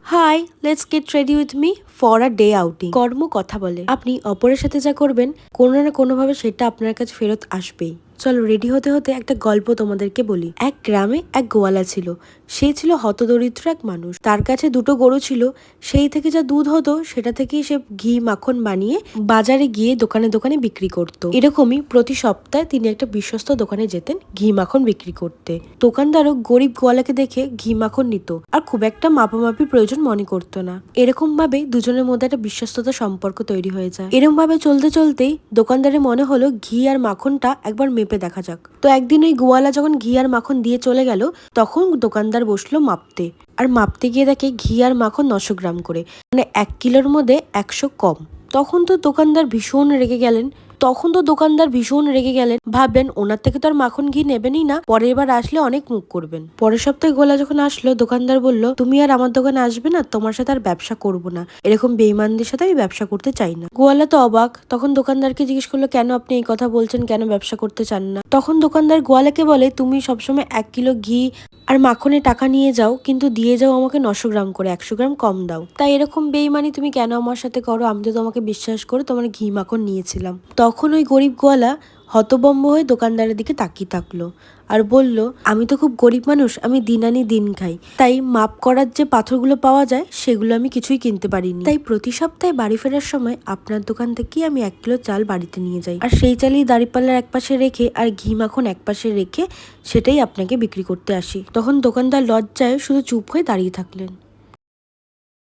High, let's get ready with me for a day outing. কর্ম কথা বলে, আপনি অপরের সাথে যা করবেন কোনো না কোনোভাবে সেটা আপনার কাছে ফেরত আসবেই। চলো রেডি হতে হতে একটা গল্প তোমাদেরকে বলি। এক গ্রামে এক গোয়ালা ছিল। সে ছিল হতদরিদ্র এক মানুষ। তার কাছে দুটো গরু ছিল। সেই থেকে যা দুধ হতো সেটা থেকেই সে ঘি মাখন বানিয়ে বাজারে গিয়ে দোকানে দোকানে বিক্রি করত। এরকমই প্রতি সপ্তাহে তিনি একটা বিশ্বস্ত দোকানে যেতেন ঘি মাখন বিক্রি করতে। দোকানদারও গরিব গোয়ালাকে দেখে ঘি মাখন নিত আর খুব একটা মাপামাপি প্রয়োজন মনে করতো না। এরকম ভাবে দুজনের মধ্যে একটা বিশ্বস্ততা সম্পর্ক তৈরি হয়ে যায়। এরকম ভাবে চলতে চলতেই দোকানদারের মনে হলো ঘি আর মাখনটা একবার মেপে দেখা যাক। তো একদিন ওই গোয়ালা যখন ঘি আর মাখন দিয়ে চলে গেল, তখন দোকানদার বসলো মাপতে। আর মাপতে গিয়ে দেখে ঘি আর মাখন 900 গ্রাম করে, মানে 1 কিলোর মধ্যে 100 কম। তখন তো দোকানদার ভীষণ রেগে গেলেন। ভাবলেন ওনার থেকে তো আর মাখন ঘি নেবেনই না, পরের বার আসলে অনেক মুখ করবেন। পরের সপ্তাহে গোলা যখন আসলো, দোকানদার বলল, তুমি আর আমার দোকানে আসবে না, তোমার সাথে আর ব্যবসা করব না, এরকম বেঈমানদের সাথে আমি ব্যবসা করতে চাই না। গোয়ালা তো অবাক, তখন দোকানদারকে জিজ্ঞেস করলো, কেন আপনি এই কথা বলছেন, কেন ব্যবসা করতে চান না? তখন দোকানদার গোয়ালাকে বলে, তুমি সবসময় 1 কিলো ঘি আর মাখনে টাকা নিয়ে যাও, কিন্তু দিয়ে যাও আমাকে 900 গ্রাম করে, 100 গ্রাম কম দাও। তাই এরকম বেইমানি তুমি কেন আমার সাথে করো? আমি তো তোমাকে বিশ্বাস করে তোমার ঘি মাখন নিয়েছিলাম। তখন ওই গরিব গোয়ালা হতবম্ব হয়ে দোকানদারের দিকে তাকিয়ে থাকলো আর বলল, আমি তো খুব গরিব মানুষ, আমি দিন আনি দিন খাই, তাই মাপ করার যে পাথরগুলো পাওয়া যায় সেগুলো আমি কিছুই কিনতে পারিনি। তাই প্রতি সপ্তাহে বাড়ি ফেরার সময় আপনার দোকান থেকেই আমি 1 কিলো চাল বাড়িতে নিয়ে যাই, আর সেই চালই দাঁড়িপাল্লার এক পাশে রেখে আর ঘি মাখন এক পাশে রেখে সেটাই আপনাকে বিক্রি করতে আসি। তখন দোকানদার লজ্জায় শুধু চুপ হয়ে দাঁড়িয়ে থাকলেন।